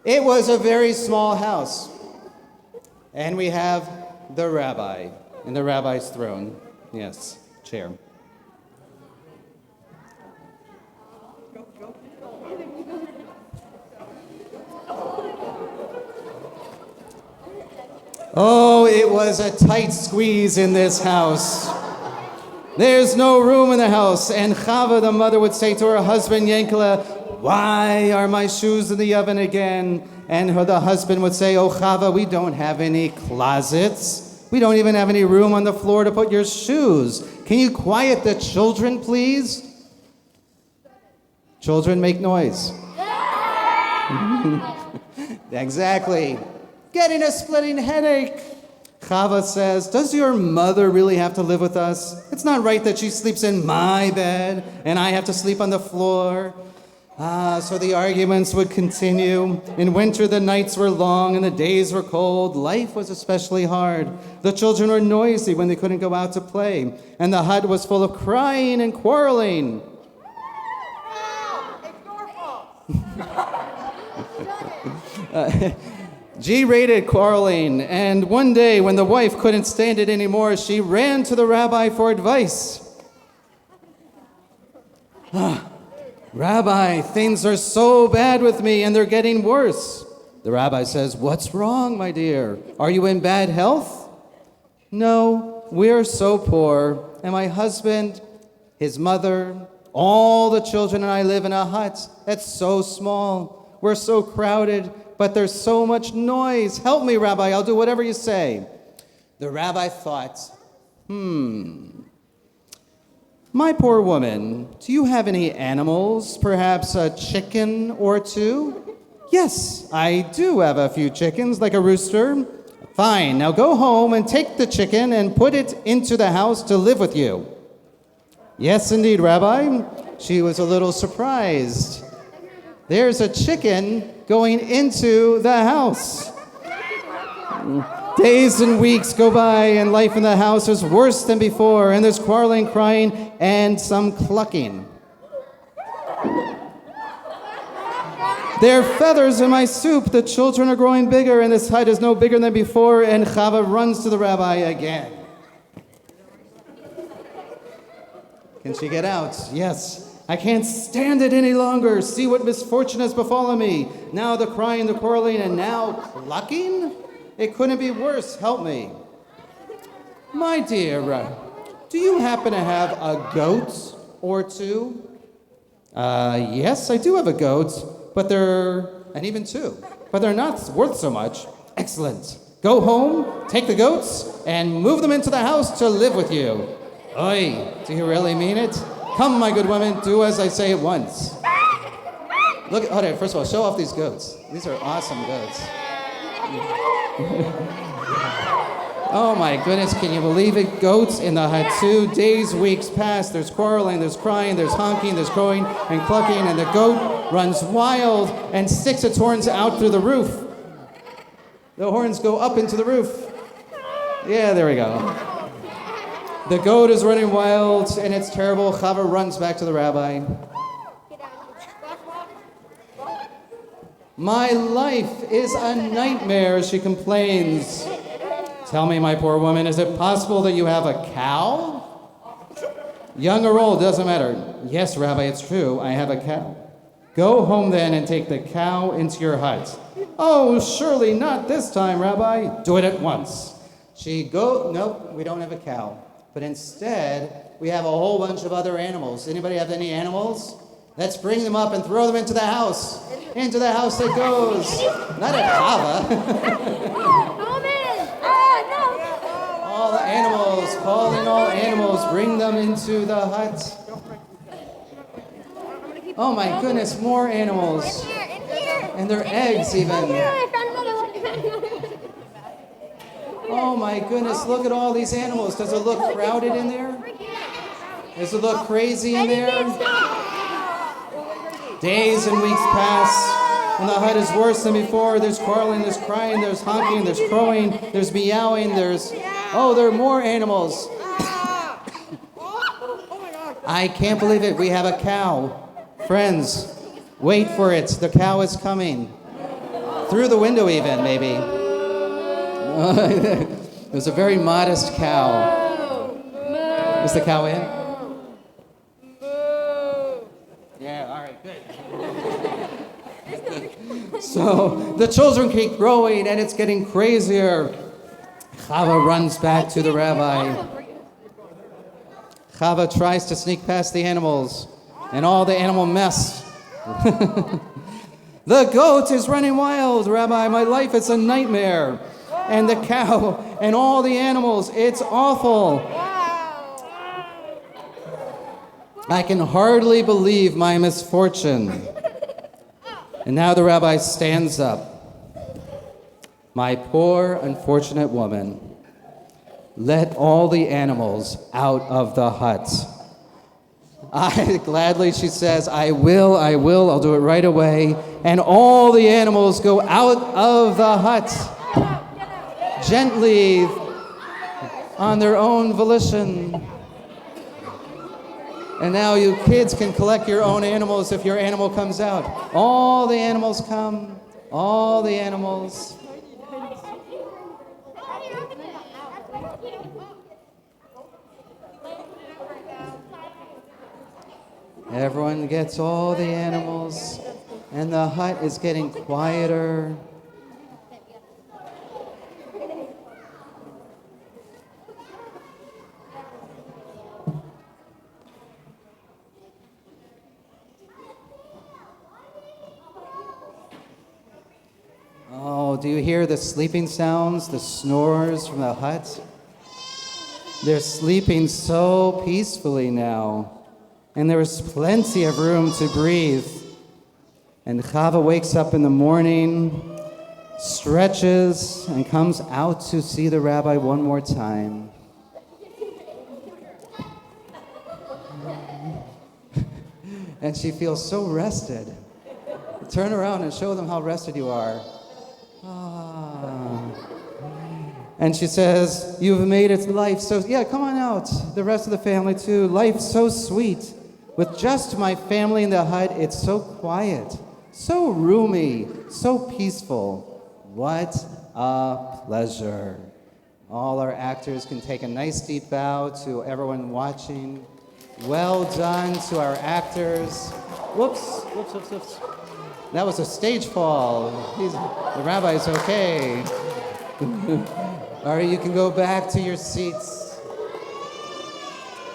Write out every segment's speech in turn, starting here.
It was a very small house. And we have the rabbi in the rabbi's throne. Yes, chair. Oh, it was a tight squeeze in this house. There's no room in the house. And Chava, the mother, would say to her husband, Yankele, why are my shoes in the oven again? And the husband would say, oh, Chava, we don't have any closets. We don't even have any room on the floor to put your shoes. Can you quiet the children, please? Children make noise. Exactly. Getting a splitting headache. Chava says, does your mother really have to live with us? It's not right that she sleeps in my bed and I have to sleep on the floor. So the arguments would continue. In winter, the nights were long and the days were cold. Life was especially hard. The children were noisy when they couldn't go out to play. And the hut was full of crying and quarreling. G-rated quarreling. And one day, when the wife couldn't stand it anymore, she ran to the rabbi for advice. Rabbi, things are so bad with me and they're getting worse. The rabbi says, what's wrong, my dear? Are you in bad health? No, we're so poor. And my husband, his mother, all the children and I live in a hut that's so small. We're so crowded, but there's so much noise. Help me, Rabbi, I'll do whatever you say. The rabbi thought, my poor woman, do you have any animals? Perhaps a chicken or two? Yes, I do have a few chickens, like a rooster. Fine, now go home and take the chicken and put it into the house to live with you. Yes, indeed, Rabbi. She was a little surprised. There's a chicken going into the house. Days and weeks go by, and life in the house is worse than before, and there's quarreling, crying, and some clucking. There are feathers in my soup. The children are growing bigger, and this hut is no bigger than before, and Chava runs to the rabbi again. Can she get out? Yes. I can't stand it any longer. See what misfortune has befallen me. Now the crying, the quarreling, and now clucking? It couldn't be worse. Help me. My dear, do you happen to have a goat or two? Yes, I do have a goat, and even two, but they're not worth so much. Excellent. Go home, take the goats, and move them into the house to live with you. Oi, do you really mean it? Come, my good woman, do as I say at once. Look, first of all, show off these goats. These are awesome goats. Oh my goodness, can you believe it? Goats in the hut too. Days, weeks pass. There's quarreling, there's crying, there's honking, there's crowing and clucking, and the goat runs wild and sticks its horns out through the roof. The horns go up into the roof. Yeah, there we go. The goat is running wild, and it's terrible. Chava runs back to the rabbi. My life is a nightmare, she complains. Tell me, my poor woman, is it possible that you have a cow? Young or old, doesn't matter. Yes, Rabbi, it's true. I have a cow. Go home then and take the cow into your hut. Oh, surely not this time, Rabbi. Do it at once. Nope, we don't have a cow. But instead, we have a whole bunch of other animals. Anybody have any animals? Let's bring them up and throw them into the house. Into the house it goes. Not at Chava. All the animals, call in all animals, bring them into the hut. Oh my goodness, more animals. And their eggs even. Oh my goodness, look at all these animals. Does it look crowded in there? Does it look crazy in there? Days and weeks pass, and the hut is worse than before. There's quarreling, there's crying, there's honking, there's crowing, there's meowing, there are more animals. I can't believe it, we have a cow. Friends, wait for it, the cow is coming. Through the window even, maybe. It was a very modest cow. Is the cow in? Yeah, all right, good. So the children keep growing and it's getting crazier. Chava runs back to the rabbi. Chava tries to sneak past the animals and all the animal mess. The goat is running wild, Rabbi. My life is a nightmare. And the cow and all the animals, it's awful. I can hardly believe my misfortune. And now the rabbi stands up. My poor, unfortunate woman, let all the animals out of the hut. Gladly, she says, I will, I'll do it right away. And all the animals go out of the hut, gently, on their own volition. And now you kids can collect your own animals if your animal comes out. All the animals come, all the animals. Everyone gets all the animals, and the hut is getting quieter. Oh, do you hear the sleeping sounds, the snores from the hut? They're sleeping so peacefully now. And there is plenty of room to breathe. And Chava wakes up in the morning, stretches, and comes out to see the rabbi one more time. And she feels so rested. Turn around and show them how rested you are. And she says, you've made it life so... Yeah, come on out. The rest of the family too. Life so sweet. With just my family in the hut, it's so quiet, so roomy, so peaceful. What a pleasure. All our actors can take a nice deep bow to everyone watching. Well done to our actors. Whoops. That was a stage fall. The rabbi's okay. All right, you can go back to your seats.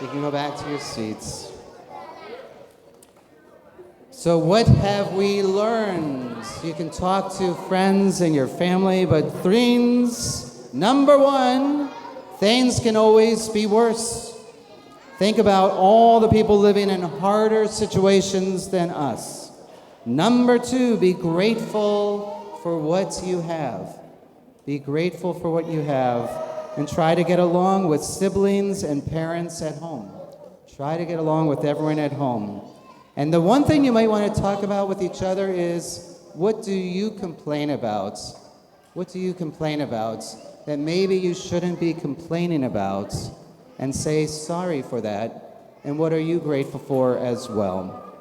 You can go back to your seats. So what have we learned? You can talk to friends and your family, but things, number one, things can always be worse. Think about all the people living in harder situations than us. Number two, be grateful for what you have. Be grateful for what you have and try to get along with siblings and parents at home. Try to get along with everyone at home. And the one thing you might want to talk about with each other is, what do you complain about? What do you complain about that maybe you shouldn't be complaining about? And say sorry for that. And what are you grateful for as well?